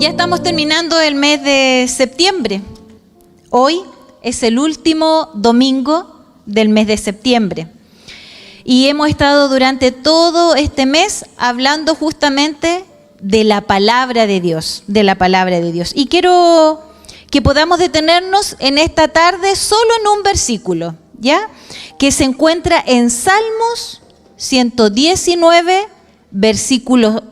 Ya estamos terminando el mes de septiembre. Hoy es el último domingo del mes de septiembre. Y hemos estado durante todo este mes hablando justamente de la palabra de Dios, Y quiero que podamos detenernos en esta tarde solo en un versículo, ¿ya? Que se encuentra en Salmos 119, versículo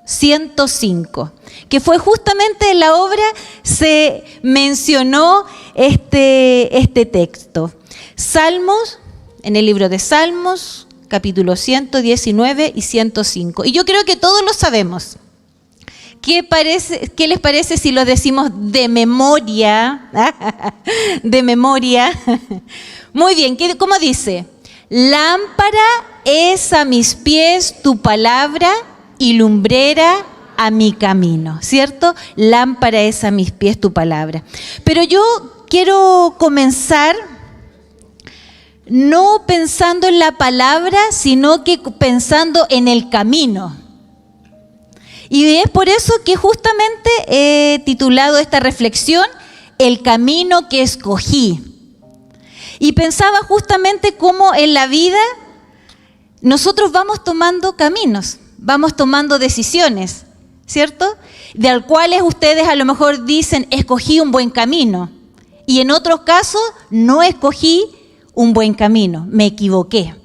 105, que fue justamente en la obra se mencionó este texto. Salmos, en el libro de Salmos, capítulo 119 y 105. Y yo creo que todos lo sabemos. ¿Qué les parece si lo decimos de memoria? De memoria. Muy bien, ¿cómo dice? Lámpara es a mis pies tu palabra y lumbrera a mi camino, ¿cierto? Lámpara es a mis pies tu palabra. Pero yo quiero comenzar no pensando en la palabra, sino que pensando en el camino. Y es por eso que justamente he titulado esta reflexión, El camino que escogí. Y pensaba justamente cómo en la vida nosotros vamos tomando caminos, vamos tomando decisiones, ¿cierto? De las cuales ustedes a lo mejor dicen, escogí un buen camino. Y en otros casos, no escogí un buen camino, me equivoqué.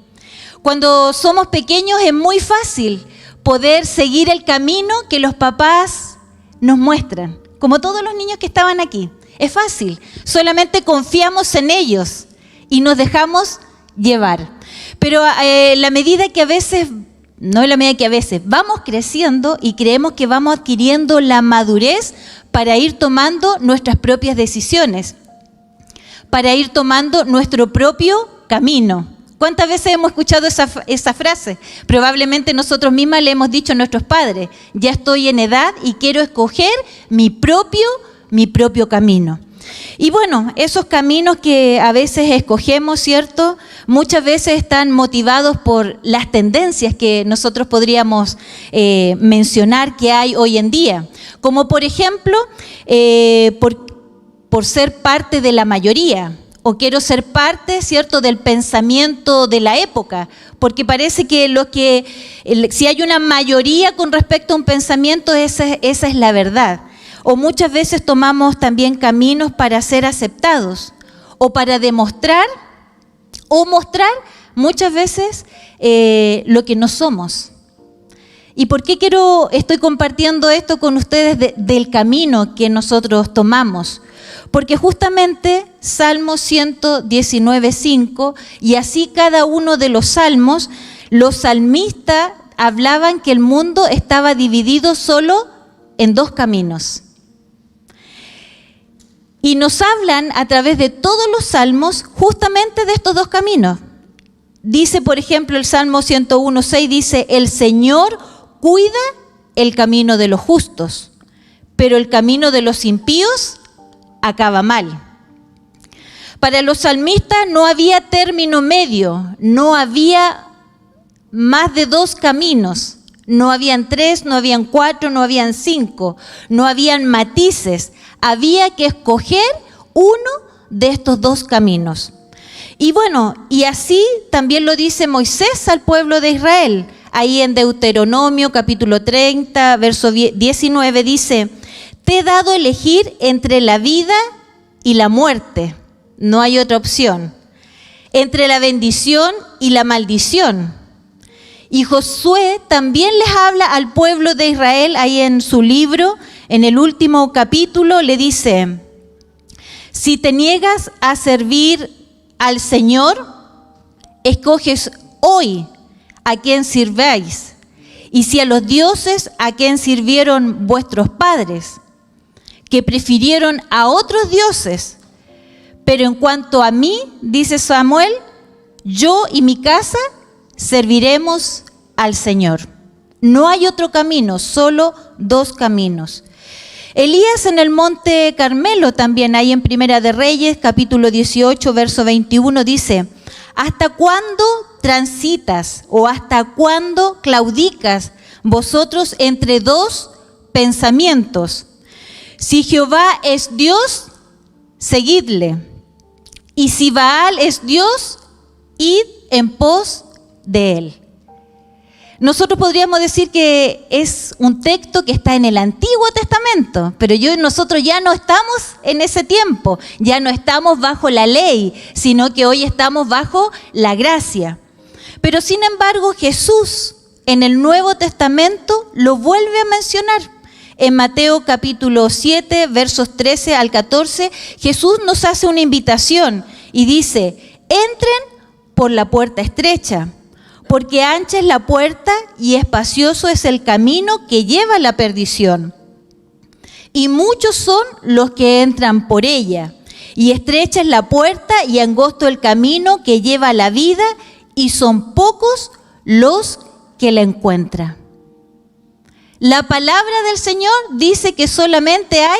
Cuando somos pequeños es muy fácil poder seguir el camino que los papás nos muestran, como todos los niños que estaban aquí. Es fácil, solamente confiamos en ellos y nos dejamos llevar. Pero la medida que a veces, no en la medida que a veces, vamos creciendo y creemos que vamos adquiriendo la madurez para ir tomando nuestras propias decisiones, para ir tomando nuestro propio camino. ¿Cuántas veces hemos escuchado esa frase? Probablemente nosotros mismas le hemos dicho a nuestros padres, ya estoy en edad y quiero escoger mi propio camino. Y bueno, esos caminos que a veces escogemos, ¿cierto? Muchas veces están motivados por las tendencias que nosotros podríamos mencionar que hay hoy en día. Como por ejemplo, por ser parte de la mayoría. O quiero ser parte, ¿cierto?, del pensamiento de la época, porque parece que si hay una mayoría con respecto a un pensamiento, esa es la verdad. O muchas veces tomamos también caminos para ser aceptados, o para demostrar, o mostrar muchas veces lo que no somos. ¿Y por qué estoy compartiendo esto con ustedes del camino que nosotros tomamos? Porque justamente Salmo 119:5 y así cada uno de los salmos, los salmistas hablaban que el mundo estaba dividido solo en dos caminos. Y nos hablan a través de todos los salmos justamente de estos dos caminos. Dice, por ejemplo, el Salmo 101:6 dice, el Señor cuida el camino de los justos, pero el camino de los impíos acaba mal. Para los salmistas no había término medio, no había más de dos caminos, no habían tres, no habían cuatro, no habían cinco, no habían matices, había que escoger uno de estos dos caminos. Y bueno, y así también lo dice Moisés al pueblo de Israel, ahí en Deuteronomio capítulo 30, verso 19 dice, te he dado a elegir entre la vida y la muerte. No hay otra opción. Entre la bendición y la maldición. Y Josué también les habla al pueblo de Israel, ahí en su libro, en el último capítulo, le dice, si te niegas a servir al Señor, escoges hoy a quién sirváis. Y si a los dioses a quien sirvieron vuestros padres, que prefirieron a otros dioses. Pero en cuanto a mí, dice Samuel, yo y mi casa serviremos al Señor. No hay otro camino, solo dos caminos. Elías en el monte Carmelo, también ahí en Primera de Reyes, capítulo 18, verso 21, dice, ¿hasta cuándo transitas o hasta cuándo claudicas vosotros entre dos pensamientos. Si Jehová es Dios, seguidle. Y si Baal es Dios, id en pos de él. Nosotros podríamos decir que es un texto que está en el Antiguo Testamento, pero nosotros ya no estamos en ese tiempo, ya no estamos bajo la ley, sino que hoy estamos bajo la gracia. Pero sin embargo, Jesús en el Nuevo Testamento lo vuelve a mencionar. En Mateo capítulo 7, versos 13 al 14, Jesús nos hace una invitación y dice: entren por la puerta estrecha, porque ancha es la puerta y espacioso es el camino que lleva a la perdición. Y muchos son los que entran por ella, y estrecha es la puerta y angosto el camino que lleva a la vida, y son pocos los que la encuentran. La palabra del Señor dice que solamente hay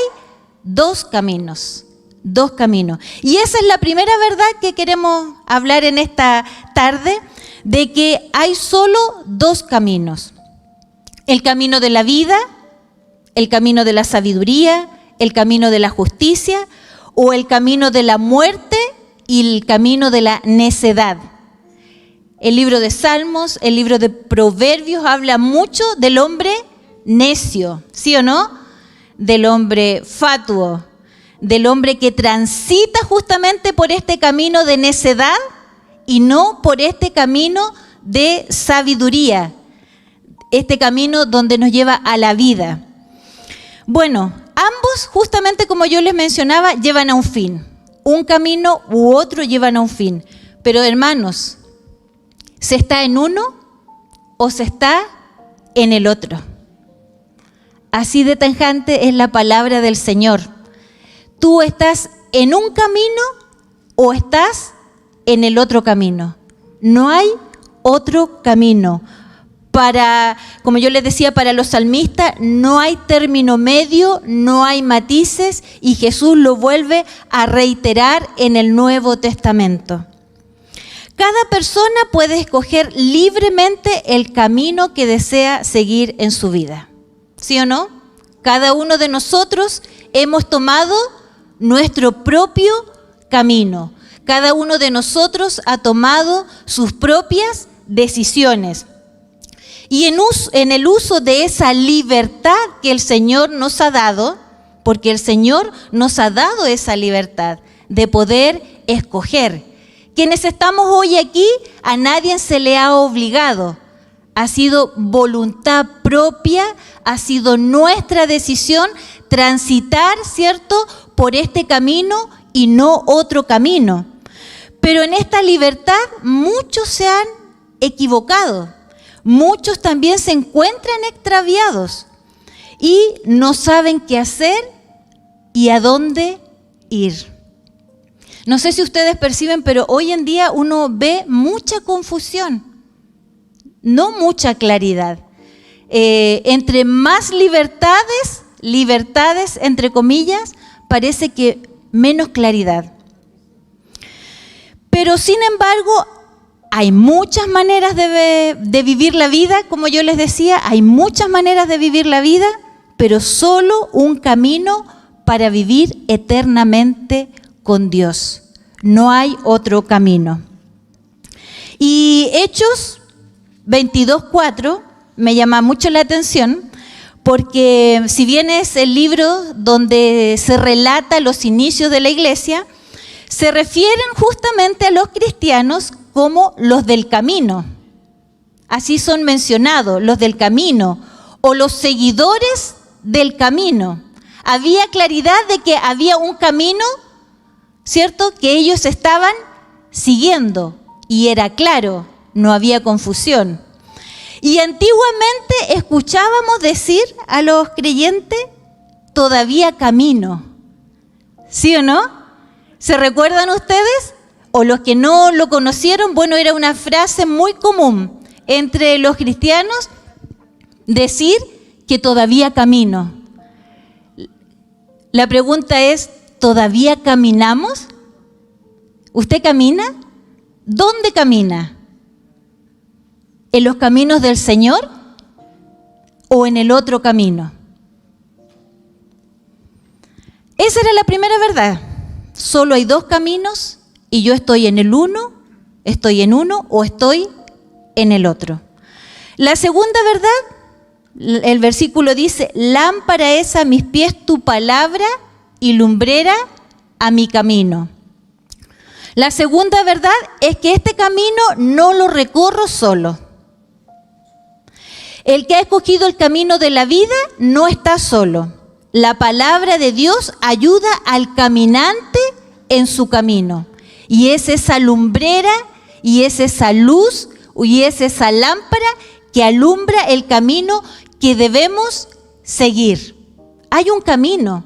dos caminos. Y esa es la primera verdad que queremos hablar en esta tarde, de que hay solo dos caminos. El camino de la vida, el camino de la sabiduría, el camino de la justicia, o el camino de la muerte y el camino de la necedad. El libro de Salmos, el libro de Proverbios habla mucho del hombre necio, ¿sí o no? Del hombre fatuo, del hombre que transita justamente por este camino de necedad y no por este camino de sabiduría, este camino donde nos lleva a la vida. Bueno, ambos, justamente como yo les mencionaba, llevan a un fin. Un camino u otro llevan a un fin. Pero hermanos, ¿se está en uno o se está en el otro? Así de tajante es la palabra del Señor. ¿Tú estás en un camino o estás en el otro camino? No hay otro camino. Como yo les decía, para los salmistas no hay término medio, no hay matices, y Jesús lo vuelve a reiterar en el Nuevo Testamento. Cada persona puede escoger libremente el camino que desea seguir en su vida. ¿Sí o no? Cada uno de nosotros hemos tomado nuestro propio camino. Cada uno de nosotros ha tomado sus propias decisiones. Y en el uso de esa libertad que el Señor nos ha dado, porque el Señor nos ha dado esa libertad de poder escoger. Quienes estamos hoy aquí, a nadie se le ha obligado. Ha sido voluntad propia, ha sido nuestra decisión transitar, ¿cierto?, por este camino y no otro camino. Pero en esta libertad muchos se han equivocado, muchos también se encuentran extraviados y no saben qué hacer y a dónde ir. No sé si ustedes perciben, pero hoy en día uno ve mucha confusión. No mucha claridad. Entre más libertades entre comillas, parece que menos claridad. Pero sin embargo, hay muchas maneras de vivir la vida, como yo les decía, hay muchas maneras de vivir la vida, pero solo un camino para vivir eternamente con Dios. No hay otro camino. Y Hechos 22:4 me llama mucho la atención, porque si bien es el libro donde se relata los inicios de la iglesia, se refieren justamente a los cristianos como los del camino. Así son mencionados, los del camino o los seguidores del camino. Había claridad de que había un camino, ¿cierto?, que ellos estaban siguiendo, y era claro, no había confusión. Y antiguamente escuchábamos decir a los creyentes: todavía camino. ¿Sí o no? ¿Se recuerdan ustedes? O los que no lo conocieron, bueno, era una frase muy común entre los cristianos decir que todavía camino. La pregunta es: ¿todavía caminamos? ¿Usted camina? ¿Dónde camina? ¿En los caminos del Señor o en el otro camino? Esa era la primera verdad. Solo hay dos caminos y yo estoy en el uno, estoy en uno o estoy en el otro. La segunda verdad, el versículo dice, lámpara es a mis pies tu palabra y lumbrera a mi camino. La segunda verdad es que este camino no lo recorro solo. El que ha escogido el camino de la vida no está solo. La palabra de Dios ayuda al caminante en su camino. Y es esa lumbrera, y es esa luz, y es esa lámpara que alumbra el camino que debemos seguir. Hay un camino,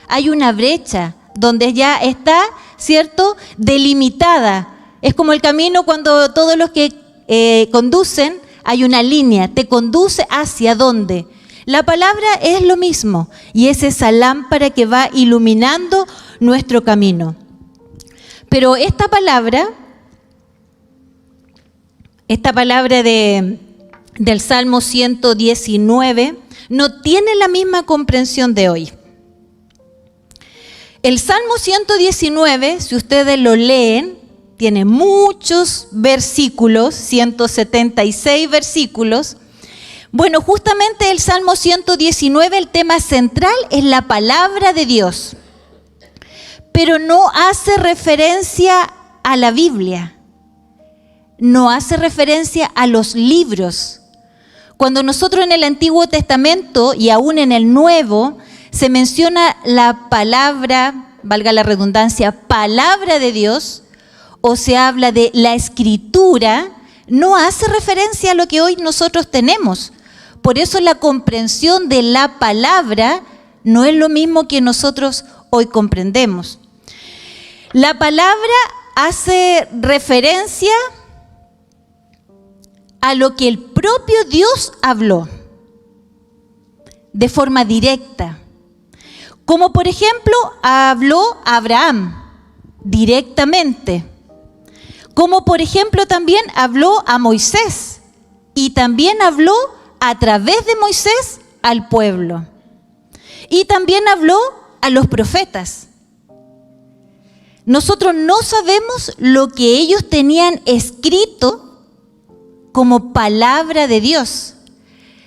hay una brecha donde ya está, ¿cierto?, delimitada. Es como el camino cuando todos los que conducen, hay una línea, te conduce hacia dónde. La palabra es lo mismo y es esa lámpara que va iluminando nuestro camino. Pero esta palabra del Salmo 119 no tiene la misma comprensión de hoy. El Salmo 119, si ustedes lo leen, tiene muchos versículos, 176 versículos. Bueno, justamente el Salmo 119, el tema central es la palabra de Dios, pero no hace referencia a la Biblia, no hace referencia a los libros. Cuando nosotros en el Antiguo Testamento y aún en el Nuevo se menciona la palabra, valga la redundancia, palabra de Dios, o se habla de la Escritura, no hace referencia a lo que hoy nosotros tenemos. Por eso la comprensión de la palabra no es lo mismo que nosotros hoy comprendemos. La palabra hace referencia a lo que el propio Dios habló de forma directa. Como por ejemplo habló Abraham directamente. Como por ejemplo también habló a Moisés y también habló a través de Moisés al pueblo. Y también habló a los profetas. Nosotros no sabemos lo que ellos tenían escrito como palabra de Dios.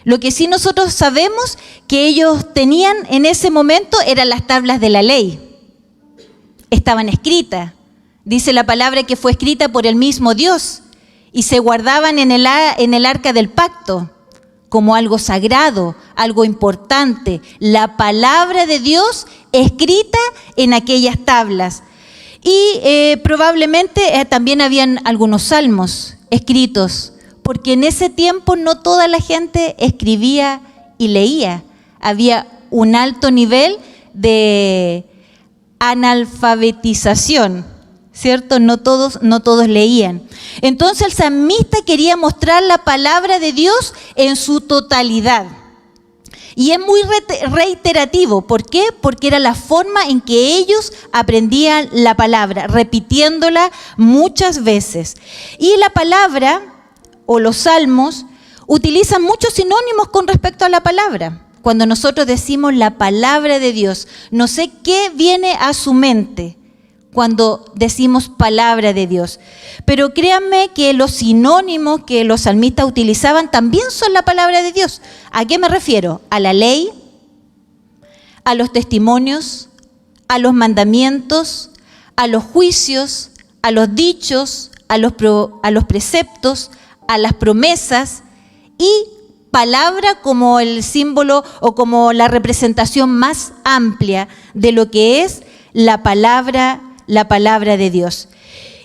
Lo que sí nosotros sabemos que ellos tenían en ese momento eran las tablas de la ley. Estaban escritas. Dice la palabra que fue escrita por el mismo Dios y se guardaban en el arca del pacto como algo sagrado, algo importante. La palabra de Dios escrita en aquellas tablas. Y probablemente también habían algunos salmos escritos, porque en ese tiempo no toda la gente escribía y leía. Había un alto nivel de analfabetización, ¿cierto? No todos leían. Entonces el salmista quería mostrar la palabra de Dios en su totalidad. Y es muy reiterativo. ¿Por qué? Porque era la forma en que ellos aprendían la palabra, repitiéndola muchas veces. Y la palabra, o los salmos, utilizan muchos sinónimos con respecto a la palabra. Cuando nosotros decimos la palabra de Dios, no sé qué viene a su mente cuando decimos palabra de Dios. Pero créanme que los sinónimos que los salmistas utilizaban también son la palabra de Dios. ¿A qué me refiero? A la ley, a los testimonios, a los mandamientos, a los juicios, a los dichos, a los preceptos, a las promesas y palabra como el símbolo o como la representación más amplia de lo que es la palabra de Dios.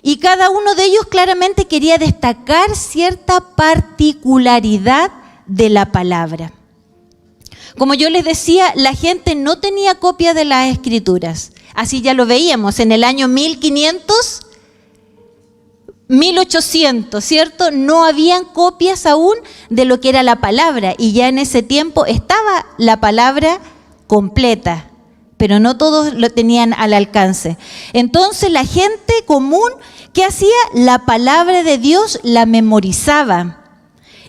Y cada uno de ellos claramente quería destacar cierta particularidad de la palabra. Como yo les decía, la gente no tenía copia de las Escrituras. Así ya lo veíamos en el año 1500, 1800, ¿cierto? No habían copias aún de lo que era la palabra y ya en ese tiempo estaba la palabra completa, pero no todos lo tenían al alcance. Entonces la gente común, ¿qué hacía? La palabra de Dios la memorizaba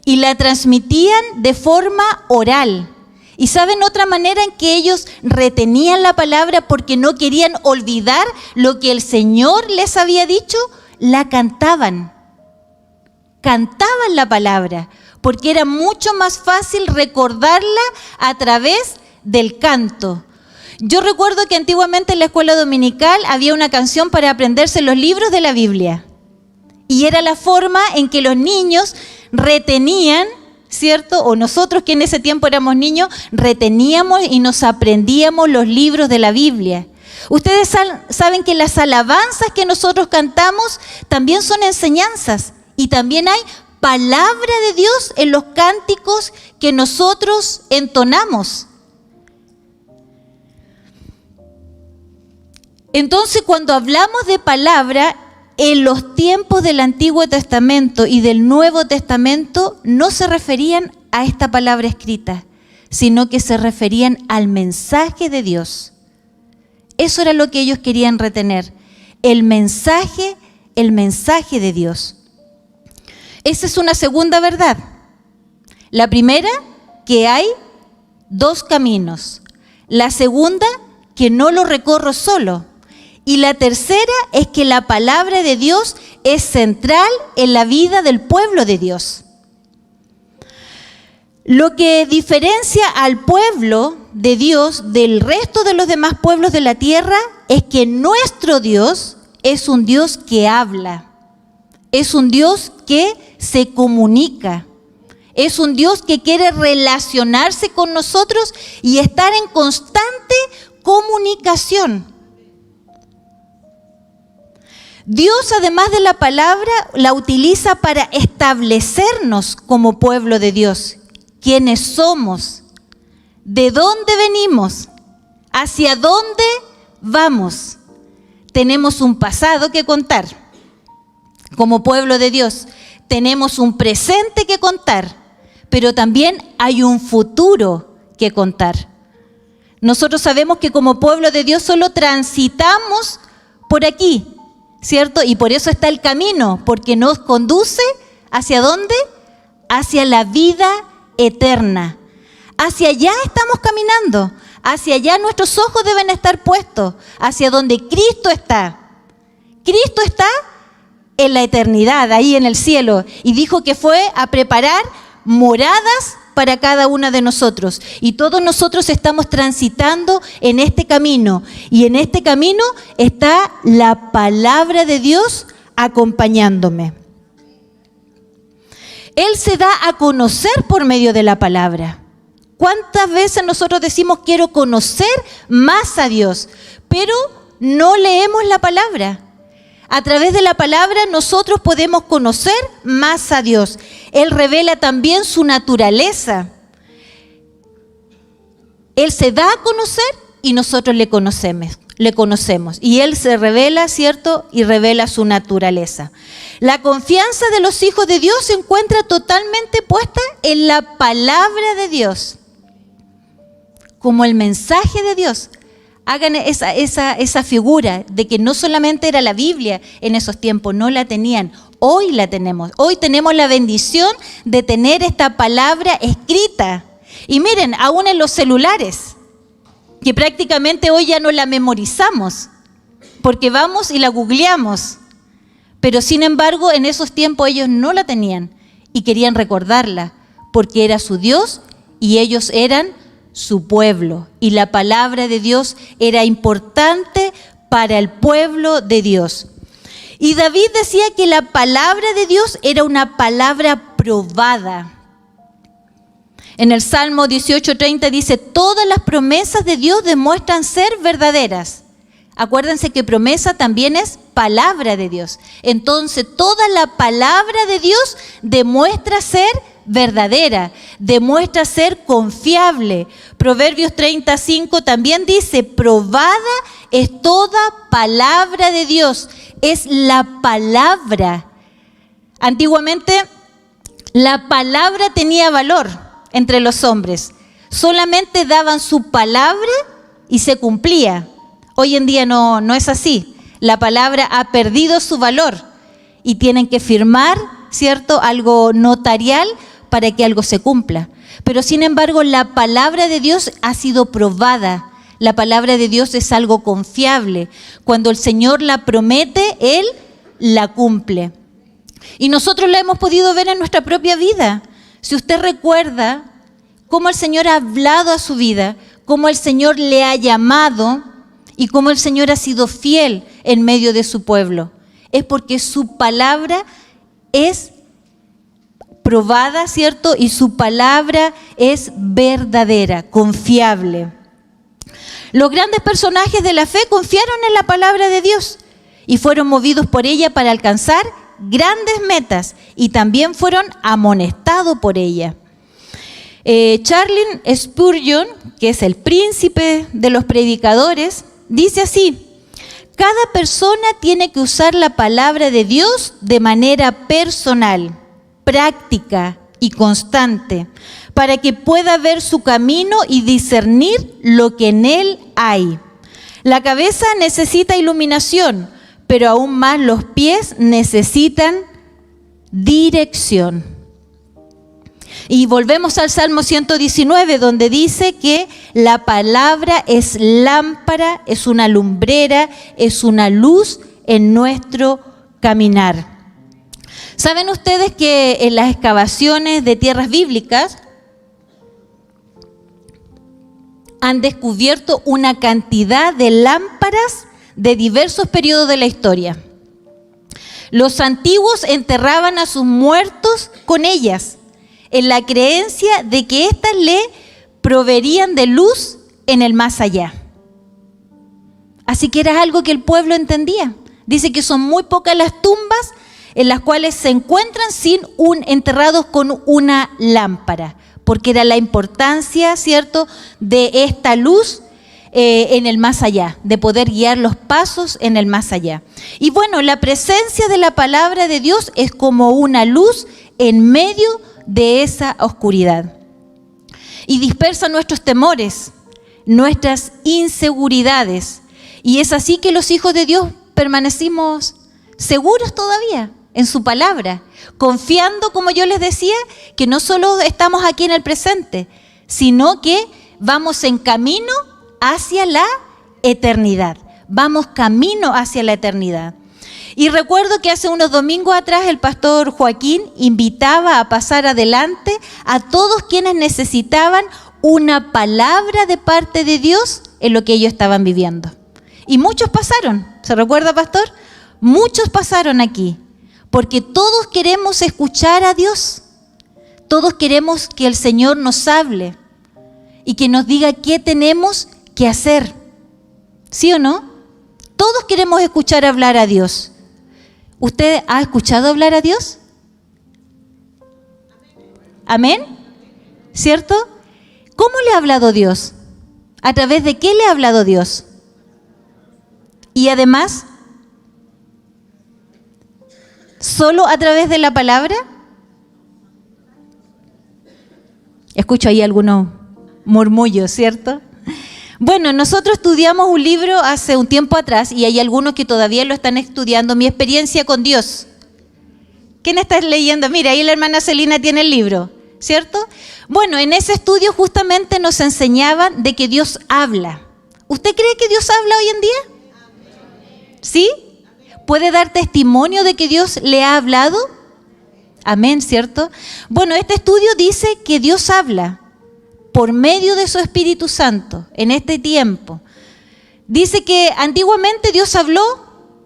y la transmitían de forma oral. ¿Y saben otra manera en que ellos retenían la palabra porque no querían olvidar lo que el Señor les había dicho? La cantaban. Cantaban la palabra, porque era mucho más fácil recordarla a través del canto. Yo recuerdo que antiguamente en la escuela dominical había una canción para aprenderse los libros de la Biblia. Y era la forma en que los niños retenían, ¿cierto? O nosotros que en ese tiempo éramos niños, reteníamos y nos aprendíamos los libros de la Biblia. Ustedes saben que las alabanzas que nosotros cantamos también son enseñanzas. Y también hay palabra de Dios en los cánticos que nosotros entonamos. Entonces, cuando hablamos de palabra, en los tiempos del Antiguo Testamento y del Nuevo Testamento, no se referían a esta palabra escrita, sino que se referían al mensaje de Dios. Eso era lo que ellos querían retener, el mensaje de Dios. Esa es una segunda verdad. La primera, que hay dos caminos. La segunda, que no lo recorro solo. Y la tercera es que la palabra de Dios es central en la vida del pueblo de Dios. Lo que diferencia al pueblo de Dios del resto de los demás pueblos de la tierra es que nuestro Dios es un Dios que habla. Es un Dios que se comunica. Es un Dios que quiere relacionarse con nosotros y estar en constante comunicación. Dios, además de la palabra, la utiliza para establecernos como pueblo de Dios. ¿Quiénes somos? ¿De dónde venimos? ¿Hacia dónde vamos? Tenemos un pasado que contar. Como pueblo de Dios, tenemos un presente que contar, pero también hay un futuro que contar. Nosotros sabemos que como pueblo de Dios solo transitamos por aquí, ¿cierto? Y por eso está el camino, porque nos conduce ¿hacia dónde? Hacia la vida eterna. Hacia allá estamos caminando, hacia allá nuestros ojos deben estar puestos, hacia donde Cristo está. Cristo está en la eternidad, ahí en el cielo, y dijo que fue a preparar moradas para cada uno de nosotros. Y todos nosotros estamos transitando en este camino, y en este camino está la palabra de Dios acompañándome. Él se da a conocer por medio de la palabra. ¿Cuántas veces nosotros decimos quiero conocer más a Dios, pero no leemos la palabra? A través de la palabra nosotros podemos conocer más a Dios. Él revela también su naturaleza. Él se da a conocer y nosotros le conocemos. Y Él se revela, ¿cierto? Y revela su naturaleza. La confianza de los hijos de Dios se encuentra totalmente puesta en la palabra de Dios, como el mensaje de Dios. Hagan esa figura de que no solamente era la Biblia en esos tiempos, no la tenían. Hoy la tenemos. Hoy tenemos la bendición de tener esta palabra escrita. Y miren, aún en los celulares, que prácticamente hoy ya no la memorizamos, porque vamos y la googleamos. Pero sin embargo, en esos tiempos ellos no la tenían y querían recordarla, porque era su Dios y ellos eran su pueblo, y la palabra de Dios era importante para el pueblo de Dios. Y David decía que la palabra de Dios era una palabra probada. En el Salmo 18:30 dice, todas las promesas de Dios demuestran ser verdaderas. Acuérdense que promesa también es palabra de Dios. Entonces, toda la palabra de Dios demuestra ser verdadera, demuestra ser confiable. Proverbios 35 también dice, probada es toda palabra de Dios. Es la palabra. Antiguamente, la palabra tenía valor entre los hombres. Solamente daban su palabra y se cumplía. Hoy en día no es así. La palabra ha perdido su valor y tienen que firmar, ¿cierto?, algo notarial para que algo se cumpla. pero sin embargo la palabra de Dios ha sido probada. La palabra de Dios es algo confiable. Cuando el Señor la promete, Él la cumple. Y nosotros la hemos podido ver en nuestra propia vida. Si usted recuerda cómo el Señor ha hablado a su vida, cómo el Señor le ha llamado y cómo el Señor ha sido fiel en medio de su pueblo, es porque su palabra es probada, ¿cierto? Y su palabra es verdadera, confiable. Los grandes personajes de la fe confiaron en la palabra de Dios y fueron movidos por ella para alcanzar grandes metas y también fueron amonestados por ella. Charles Spurgeon, que es el príncipe de los predicadores, dice así: cada persona tiene que usar la palabra de Dios de manera personal, práctica y constante, para que pueda ver su camino y discernir lo que en él hay. La cabeza necesita iluminación, pero aún más los pies necesitan dirección. Y volvemos al Salmo 119, donde dice que la palabra es lámpara, es una lumbrera, es una luz en nuestro caminar. ¿Saben ustedes que en las excavaciones de tierras bíblicas han descubierto una cantidad de lámparas de diversos periodos de la historia? Los antiguos enterraban a sus muertos con ellas, en la creencia de que éstas le proveerían de luz en el más allá. Así que era algo que el pueblo entendía. Dice que son muy pocas las tumbas en las cuales se encuentran enterrados con una lámpara, porque era la importancia, ¿cierto?, de esta luz en el más allá, de poder guiar los pasos en el más allá. Y bueno, la presencia de la palabra de Dios es como una luz en medio de esa oscuridad. Y dispersa nuestros temores, nuestras inseguridades. Y es así que los hijos de Dios permanecimos seguros todavía en su palabra, confiando, como yo les decía, que no solo estamos aquí en el presente, sino que vamos en camino hacia la eternidad. Vamos camino hacia la eternidad. Y recuerdo que hace unos domingos atrás el pastor Joaquín invitaba a pasar adelante a todos quienes necesitaban una palabra de parte de Dios en lo que ellos estaban viviendo. Y muchos pasaron, ¿se recuerda, pastor? Muchos pasaron aquí, porque todos queremos escuchar a Dios. Todos queremos que el Señor nos hable y que nos diga qué tenemos que hacer. ¿Sí o no? Todos queremos escuchar hablar a Dios. ¿Usted ha escuchado hablar a Dios? ¿Amén? ¿Cierto? ¿Cómo le ha hablado Dios? ¿A través de qué le ha hablado Dios? Y además, ¿solo a través de la palabra? Escucho ahí algunos murmullos, ¿cierto? Bueno, nosotros estudiamos un libro hace un tiempo atrás y hay algunos que todavía lo están estudiando, Mi experiencia con Dios. ¿Quién está leyendo? Mira, ahí la hermana Celina tiene el libro, ¿cierto? Bueno, en ese estudio justamente nos enseñaban de que Dios habla. ¿Usted cree que Dios habla hoy en día? ¿Sí? ¿Puede dar testimonio de que Dios le ha hablado? Amén, ¿cierto? Bueno, este estudio dice que Dios habla por medio de su Espíritu Santo en este tiempo. Dice que antiguamente Dios habló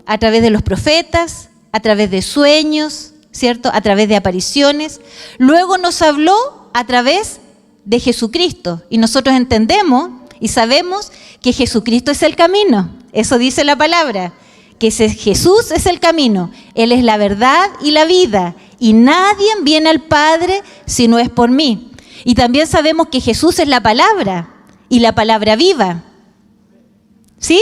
a través de los profetas, a través de sueños, ¿cierto? A través de apariciones. Luego nos habló a través de Jesucristo. Y nosotros entendemos y sabemos que Jesucristo es el camino. Eso dice la palabra, que Jesús es el camino. Él es la verdad y la vida. Y nadie viene al Padre si no es por mí. Y también sabemos que Jesús es la palabra y la palabra viva. ¿Sí?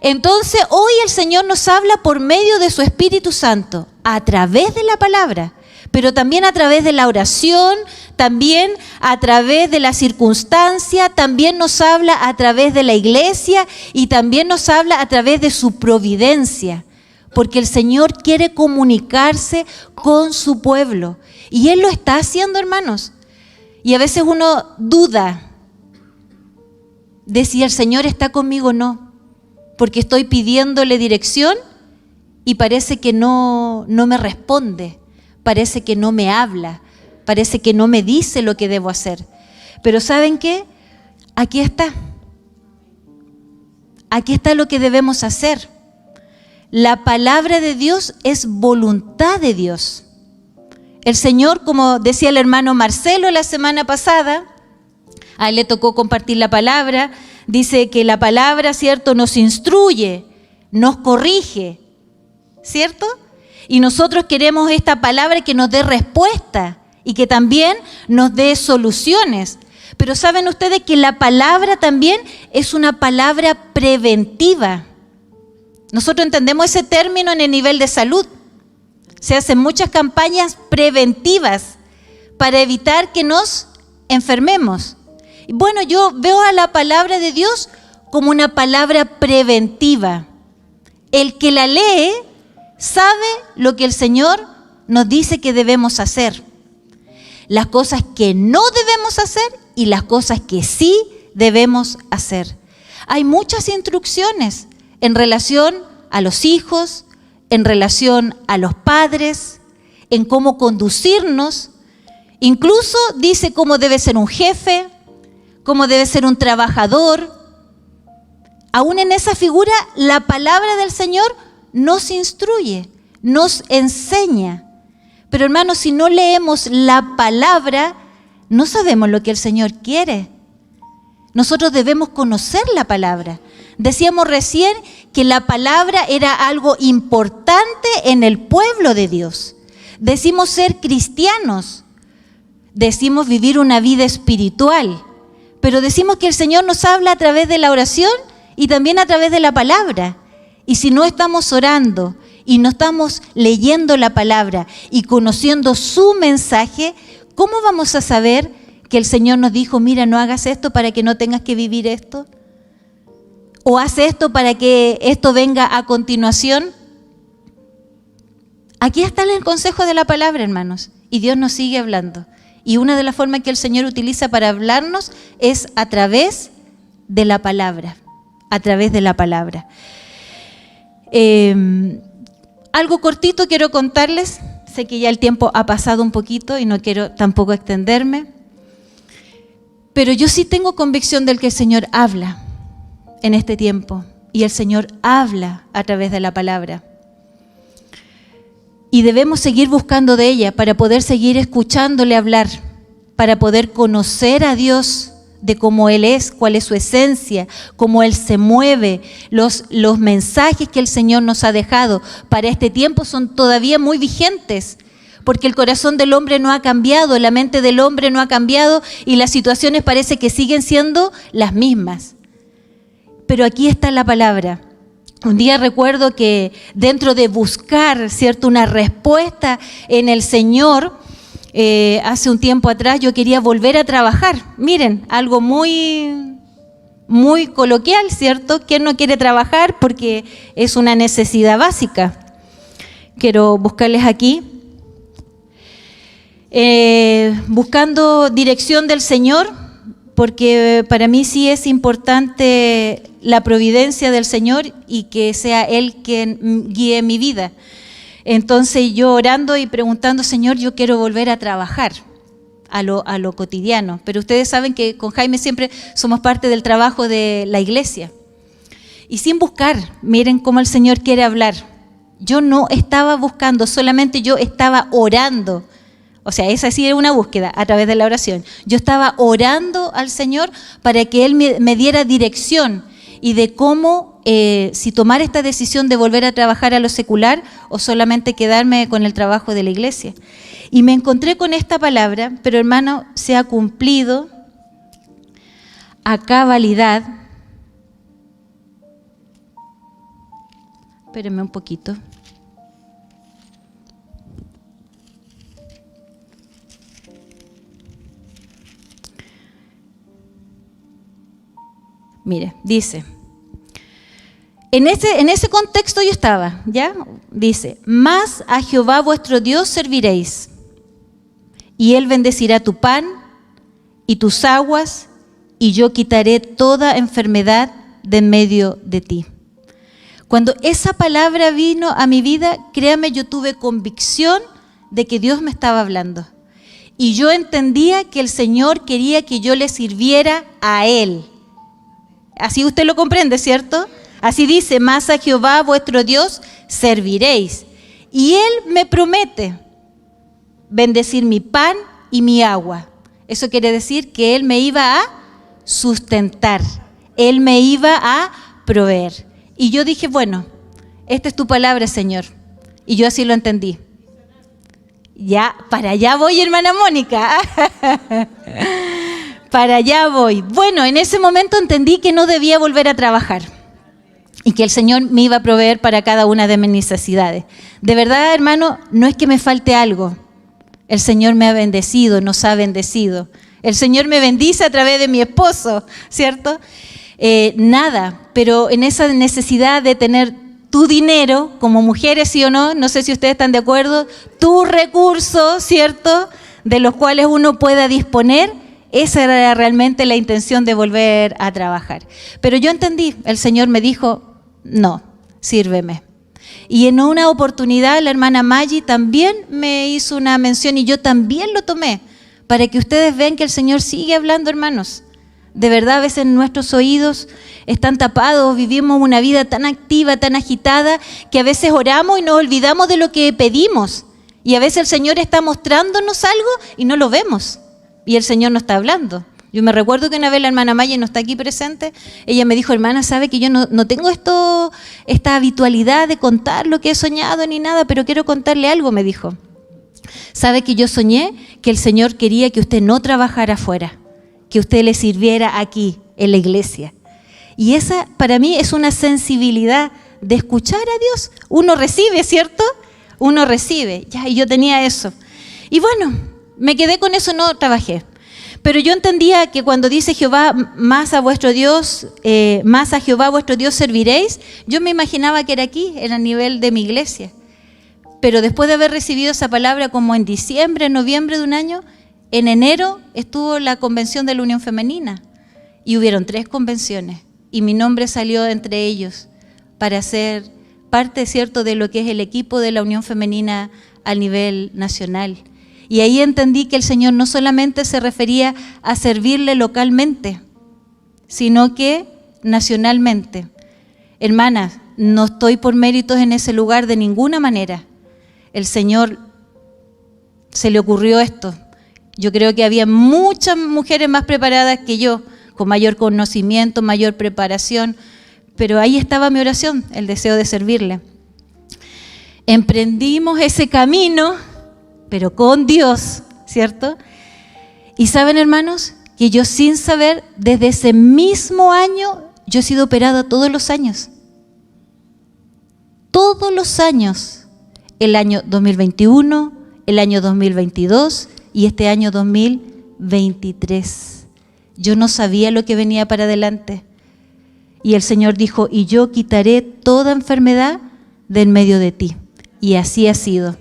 Entonces, hoy el Señor nos habla por medio de su Espíritu Santo, a través de la palabra, pero también a través de la oración, también a través de la circunstancia, también nos habla a través de la iglesia y también nos habla a través de su providencia, porque el Señor quiere comunicarse con su pueblo y Él lo está haciendo, hermanos. Y a veces uno duda de si el Señor está conmigo o no, porque estoy pidiéndole dirección y parece que no me responde, parece que no me habla, parece que no me dice lo que debo hacer. Pero ¿saben qué? Aquí está. Aquí está lo que debemos hacer. La palabra de Dios es voluntad de Dios. El Señor, como decía el hermano Marcelo la semana pasada, a él le tocó compartir la palabra, dice que la palabra, ¿cierto?, nos instruye, nos corrige, ¿cierto? Y nosotros queremos esta palabra que nos dé respuesta y que también nos dé soluciones. Pero ¿saben ustedes que la palabra también es una palabra preventiva? Nosotros entendemos ese término en el nivel de salud. Se hacen muchas campañas preventivas para evitar que nos enfermemos. Bueno, yo veo a la palabra de Dios como una palabra preventiva. El que la lee sabe lo que el Señor nos dice que debemos hacer. Las cosas que no debemos hacer y las cosas que sí debemos hacer. Hay muchas instrucciones en relación a los hijos, en relación a los padres, en cómo conducirnos. Incluso dice cómo debe ser un jefe, cómo debe ser un trabajador. Aún en esa figura, la palabra del Señor nos instruye, nos enseña. Pero hermanos, si no leemos la palabra, no sabemos lo que el Señor quiere. Nosotros debemos conocer la palabra. Decíamos recién que la palabra era algo importante en el pueblo de Dios. Decimos ser cristianos, decimos vivir una vida espiritual, pero decimos que el Señor nos habla a través de la oración y también a través de la palabra. Y si no estamos orando y no estamos leyendo la palabra y conociendo su mensaje, ¿cómo vamos a saber que el Señor nos dijo, mira, no hagas esto para que no tengas que vivir esto? ¿O haz esto para que esto venga a continuación? Aquí está el consejo de la palabra, hermanos, y Dios nos sigue hablando. Y una de las formas que el Señor utiliza para hablarnos es a través de la palabra, a través de la palabra. Algo cortito quiero contarles, sé que ya el tiempo ha pasado un poquito y no quiero tampoco extenderme, pero yo sí tengo convicción del que el Señor habla en este tiempo y el Señor habla a través de la palabra. Y debemos seguir buscando de ella para poder seguir escuchándole hablar, para poder conocer a Dios de cómo Él es, cuál es su esencia, cómo Él se mueve. Los mensajes que el Señor nos ha dejado para este tiempo son todavía muy vigentes, porque el corazón del hombre no ha cambiado, la mente del hombre no ha cambiado y las situaciones parece que siguen siendo las mismas. Pero aquí está la palabra. Un día recuerdo que dentro de buscar, ¿cierto?, una respuesta en el Señor, hace un tiempo atrás yo quería volver a trabajar. Miren, algo muy coloquial, ¿cierto? ¿Quién no quiere trabajar? Porque es una necesidad básica. Quiero buscarles aquí. Buscando dirección del Señor, porque para mí sí es importante la providencia del Señor y que sea Él quien guíe mi vida. Entonces yo orando y preguntando, Señor, yo quiero volver a trabajar a lo cotidiano. Pero ustedes saben que con Jaime siempre somos parte del trabajo de la iglesia. Y sin buscar, miren cómo el Señor quiere hablar. Yo no estaba buscando, solamente yo estaba orando. O sea, esa sí era una búsqueda a través de la oración. Yo estaba orando al Señor para que Él me diera dirección y de cómo, si tomar esta decisión de volver a trabajar a lo secular o solamente quedarme con el trabajo de la iglesia. Y me encontré con esta palabra, pero hermano, se ha cumplido a cabalidad. Espérenme un poquito. Mire, dice, en ese contexto yo estaba, ¿ya? Dice, más a Jehová vuestro Dios serviréis, y Él bendecirá tu pan y tus aguas, y yo quitaré toda enfermedad de en medio de ti. Cuando esa palabra vino a mi vida, créame, yo tuve convicción de que Dios me estaba hablando. Y yo entendía que el Señor quería que yo le sirviera a Él. Así usted lo comprende, ¿cierto? Así dice, más a Jehová vuestro Dios serviréis. Y Él me promete bendecir mi pan y mi agua. Eso quiere decir que Él me iba a sustentar. Él me iba a proveer. Y yo dije, bueno, esta es tu palabra, Señor. Y yo así lo entendí. Ya, para allá voy, hermana Mónica. Para allá voy. Bueno, en ese momento entendí que no debía volver a trabajar y que el Señor me iba a proveer para cada una de mis necesidades. De verdad, hermano, no es que me falte algo. El Señor me ha bendecido, nos ha bendecido. El Señor me bendice a través de mi esposo, ¿cierto? Nada, pero en esa necesidad de tener tu dinero, como mujeres, sí o no, no sé si ustedes están de acuerdo, tus recursos, ¿cierto?, de los cuales uno pueda disponer, esa era realmente la intención de volver a trabajar. Pero yo entendí, el Señor me dijo, no, sírveme. Y en una oportunidad la hermana Maggi también me hizo una mención y yo también lo tomé, para que ustedes vean que el Señor sigue hablando, hermanos. De verdad, a veces nuestros oídos están tapados, vivimos una vida tan activa, tan agitada, que a veces oramos y nos olvidamos de lo que pedimos. Y a veces el Señor está mostrándonos algo y no lo vemos. Y el Señor no está hablando. Yo me recuerdo que una vez la hermana Maya no está aquí presente, ella me dijo, hermana, sabe que yo no tengo esta habitualidad de contar lo que he soñado ni nada, pero quiero contarle algo, me dijo. Sabe que yo soñé que el Señor quería que usted no trabajara afuera, que usted le sirviera aquí, en la iglesia. Y esa para mí es una sensibilidad de escuchar a Dios. Uno recibe, ¿cierto? Uno recibe. Ya, y yo tenía eso. Y bueno, me quedé con eso, no trabajé. Pero yo entendía que cuando dice Jehová, más a Jehová vuestro Dios serviréis, yo me imaginaba que era aquí, era a nivel de mi iglesia. Pero después de haber recibido esa palabra como en diciembre, noviembre de un año, en enero estuvo la convención de la Unión Femenina y hubieron 3 convenciones y mi nombre salió entre ellos para ser parte, ¿cierto?, de lo que es el equipo de la Unión Femenina a nivel nacional. Y ahí entendí que el Señor no solamente se refería a servirle localmente, sino que nacionalmente. Hermanas, no estoy por méritos en ese lugar de ninguna manera. El Señor se le ocurrió esto. Yo creo que había muchas mujeres más preparadas que yo, con mayor conocimiento, mayor preparación, pero ahí estaba mi oración, el deseo de servirle. Emprendimos ese camino, pero con Dios, ¿cierto? Y saben, hermanos, que yo sin saber, desde ese mismo año, yo he sido operada todos los años. Todos los años. El año 2021, el año 2022 y este año 2023. Yo no sabía lo que venía para adelante. Y el Señor dijo, y yo quitaré toda enfermedad de en medio de ti. Y así ha sido.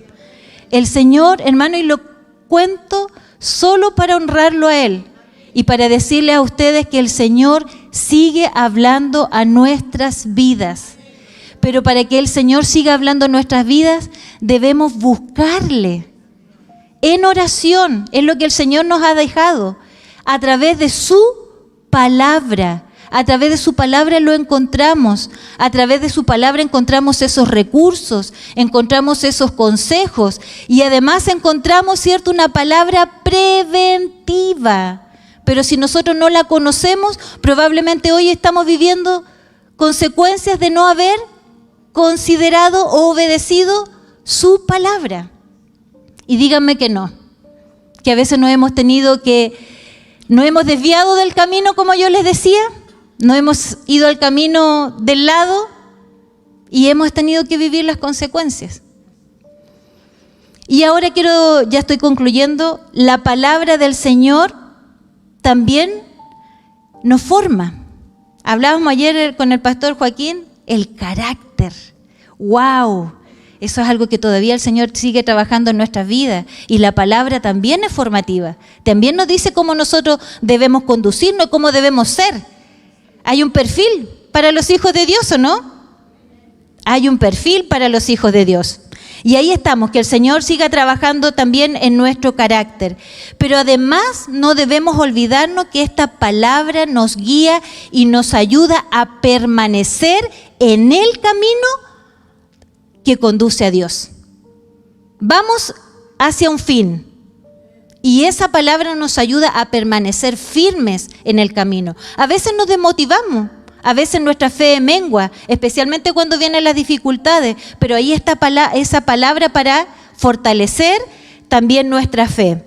El Señor, hermano, y lo cuento solo para honrarlo a Él y para decirle a ustedes que el Señor sigue hablando a nuestras vidas. Pero para que el Señor siga hablando a nuestras vidas, debemos buscarle en oración, es lo que el Señor nos ha dejado, a través de su palabra. A través de su palabra lo encontramos, a través de su palabra encontramos esos recursos, encontramos esos consejos y además encontramos, ¿cierto?, una palabra preventiva. Pero si nosotros no la conocemos, probablemente hoy estamos viviendo consecuencias de no haber considerado o obedecido su palabra. Y díganme que no, que a veces nos hemos desviado del camino, como yo les decía, no hemos ido al camino del lado y hemos tenido que vivir las consecuencias. Y ahora ya estoy concluyendo, la palabra del Señor también nos forma. Hablábamos ayer con el pastor Joaquín, el carácter. ¡Wow! Eso es algo que todavía el Señor sigue trabajando en nuestras vidas. Y la palabra también es formativa. También nos dice cómo nosotros debemos conducirnos, cómo debemos ser. Hay un perfil para los hijos de Dios, ¿o no? Hay un perfil para los hijos de Dios. Y ahí estamos, que el Señor siga trabajando también en nuestro carácter. Pero además no debemos olvidarnos que esta palabra nos guía y nos ayuda a permanecer en el camino que conduce a Dios. Vamos hacia un fin. Y esa palabra nos ayuda a permanecer firmes en el camino. A veces nos desmotivamos. A veces nuestra fe mengua, especialmente cuando vienen las dificultades, pero ahí está esa palabra para fortalecer también nuestra fe.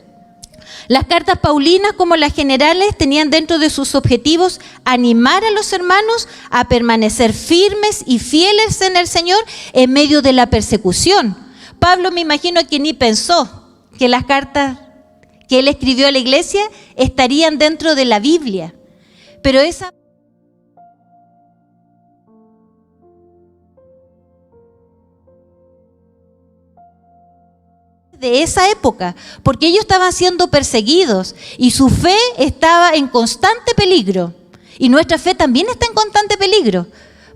Las cartas paulinas, como las generales, tenían dentro de sus objetivos animar a los hermanos a permanecer firmes y fieles en el Señor en medio de la persecución. Pablo, me imagino que ni pensó que las cartas que él escribió a la iglesia estarían dentro de la Biblia, pero esa de esa época, porque ellos estaban siendo perseguidos y su fe estaba en constante peligro, y nuestra fe también está en constante peligro.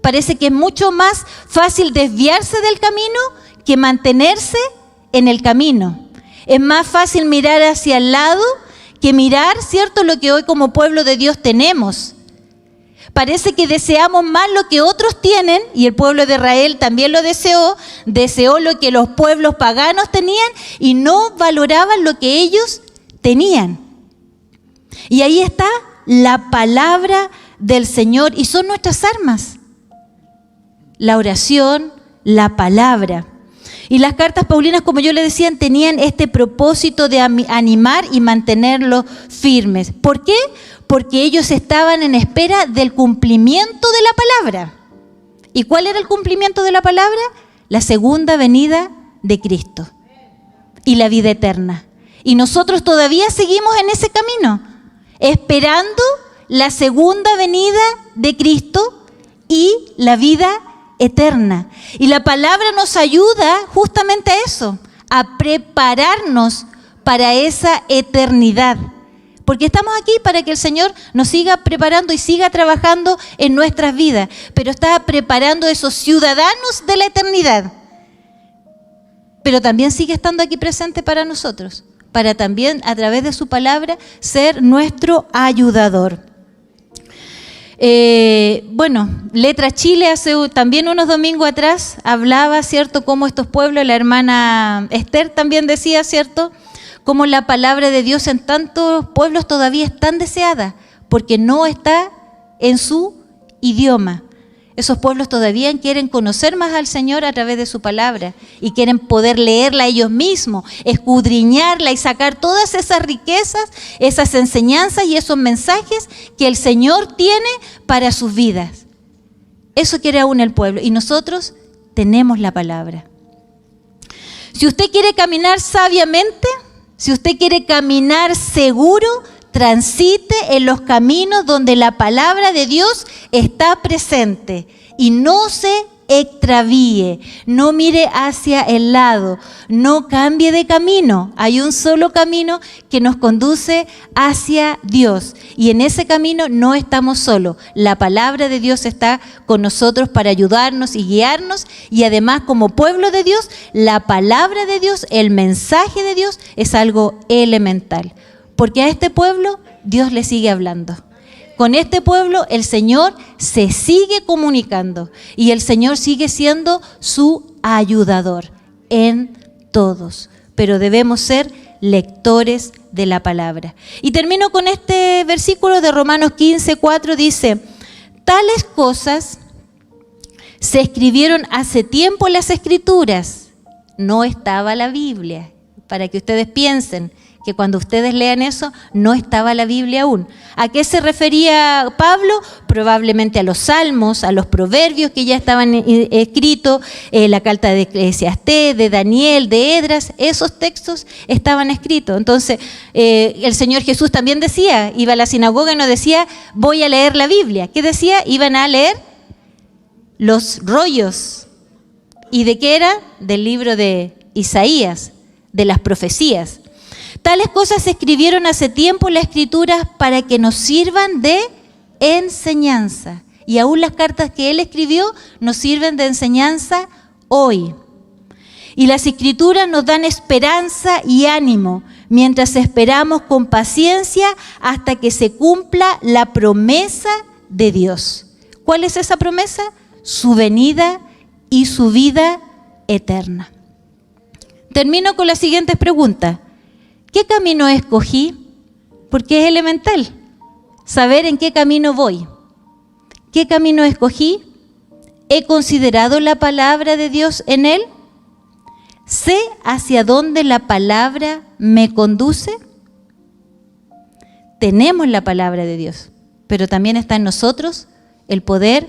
Parece que es mucho más fácil desviarse del camino que mantenerse en el camino. Es más fácil mirar hacia el lado que mirar, ¿cierto?, lo que hoy como pueblo de Dios tenemos. Parece que deseamos más lo que otros tienen, y el pueblo de Israel también lo deseó lo que los pueblos paganos tenían y no valoraban lo que ellos tenían. Y ahí está la palabra del Señor y son nuestras armas. La oración, la palabra. Y las cartas paulinas, como yo le decía, tenían este propósito de animar y mantenerlos firmes. ¿Por qué? Porque ellos estaban en espera del cumplimiento de la palabra. ¿Y cuál era el cumplimiento de la palabra? La segunda venida de Cristo y la vida eterna. Y nosotros todavía seguimos en ese camino, esperando la segunda venida de Cristo y la vida eterna. Y la palabra nos ayuda justamente a eso, a prepararnos para esa eternidad. Porque estamos aquí para que el Señor nos siga preparando y siga trabajando en nuestras vidas, pero está preparando a esos ciudadanos de la eternidad. Pero también sigue estando aquí presente para nosotros, para también a través de su palabra ser nuestro ayudador. Letra Chile hace también unos domingos atrás hablaba, ¿cierto?, cómo estos pueblos, la hermana Esther también decía, ¿cierto?, cómo la palabra de Dios en tantos pueblos todavía es tan deseada, porque no está en su idioma. Esos pueblos todavía quieren conocer más al Señor a través de su palabra y quieren poder leerla ellos mismos, escudriñarla y sacar todas esas riquezas, esas enseñanzas y esos mensajes que el Señor tiene para sus vidas. Eso quiere aún el pueblo y nosotros tenemos la palabra. Si usted quiere caminar sabiamente, si usted quiere caminar seguro, transite en los caminos donde la palabra de Dios está presente y no se extravíe, no mire hacia el lado, no cambie de camino. Hay un solo camino que nos conduce hacia Dios y en ese camino no estamos solos. La palabra de Dios está con nosotros para ayudarnos y guiarnos y además como pueblo de Dios, la palabra de Dios, el mensaje de Dios es algo elemental. Porque a este pueblo Dios le sigue hablando. Con este pueblo el Señor se sigue comunicando y el Señor sigue siendo su ayudador en todos. Pero debemos ser lectores de la palabra. Y termino con este versículo de Romanos 15:4, dice: tales cosas se escribieron hace tiempo en las Escrituras. No estaba la Biblia, para que ustedes piensen que cuando ustedes lean eso, no estaba la Biblia aún. ¿A qué se refería Pablo? Probablemente a los salmos, a los proverbios que ya estaban escritos, la carta de Eclesiastés, de Daniel, de Esdras, esos textos estaban escritos. Entonces, el Señor Jesús también decía, iba a la sinagoga y no decía, voy a leer la Biblia. ¿Qué decía? Iban a leer los rollos, ¿Y de qué era? Del libro de Isaías, de las profecías. Tales cosas se escribieron hace tiempo en las Escrituras para que nos sirvan de enseñanza. Y aún las cartas que él escribió nos sirven de enseñanza hoy. Y las Escrituras nos dan esperanza y ánimo mientras esperamos con paciencia hasta que se cumpla la promesa de Dios. ¿Cuál es esa promesa? Su venida y su vida eterna. Termino con las siguientes preguntas. ¿Qué camino escogí? Porque es elemental saber en qué camino voy. ¿Qué camino escogí? ¿He considerado la palabra de Dios en él? ¿Sé hacia dónde la palabra me conduce? Tenemos la palabra de Dios, pero también está en nosotros el poder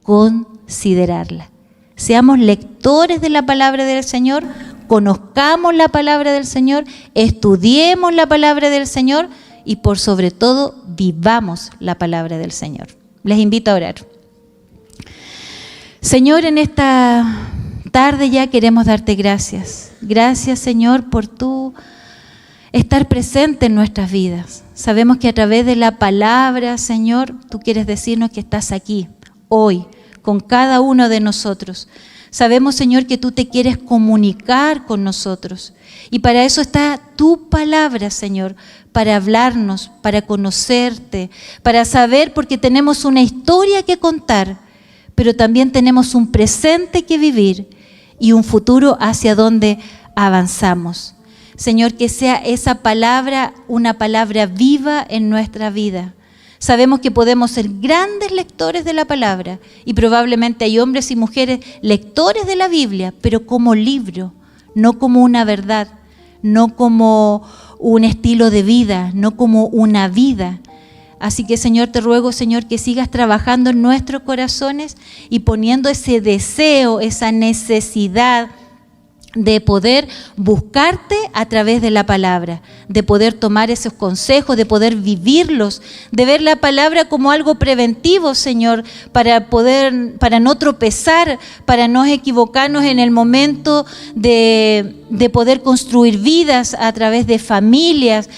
considerarla. Seamos lectores de la palabra del Señor, conozcamos la palabra del Señor, estudiemos la palabra del Señor y por sobre todo vivamos la palabra del Señor. Les invito a orar. Señor, en esta tarde ya queremos darte gracias. Gracias, Señor, por tu estar presente en nuestras vidas. Sabemos que a través de la palabra, Señor, tú quieres decirnos que estás aquí, hoy, con cada uno de nosotros. Sabemos, Señor, que tú te quieres comunicar con nosotros. Y para eso está tu palabra, Señor, para hablarnos, para conocerte, para saber, porque tenemos una historia que contar, pero también tenemos un presente que vivir y un futuro hacia donde avanzamos. Señor, que sea esa palabra una palabra viva en nuestra vida. Sabemos que podemos ser grandes lectores de la palabra y probablemente hay hombres y mujeres lectores de la Biblia, pero como libro, no como una verdad, no como un estilo de vida, no como una vida. Así que, Señor, te ruego, Señor, que sigas trabajando en nuestros corazones y poniendo ese deseo, esa necesidad de poder buscarte a través de la palabra, de poder tomar esos consejos, de poder vivirlos, de ver la palabra como algo preventivo, Señor, para no tropezar, para no equivocarnos en el momento de poder construir vidas a través de familias,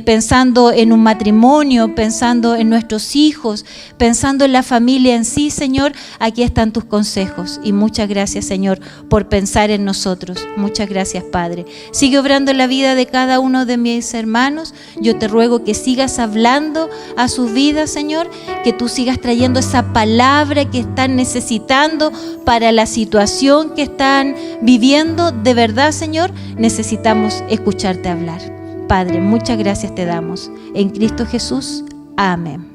pensando en un matrimonio, pensando en nuestros hijos, pensando en la familia en sí, Señor. Aquí están tus consejos y muchas gracias, Señor, por pensar en nosotros. Muchas gracias, Padre. Sigue obrando en la vida de cada uno de mis hermanos. Yo te ruego que sigas hablando a sus vidas, Señor, que tú sigas trayendo esa palabra que están necesitando para la situación que están viviendo. De verdad, Señor, necesitamos escucharte hablar. Padre, muchas gracias te damos. En Cristo Jesús, amén.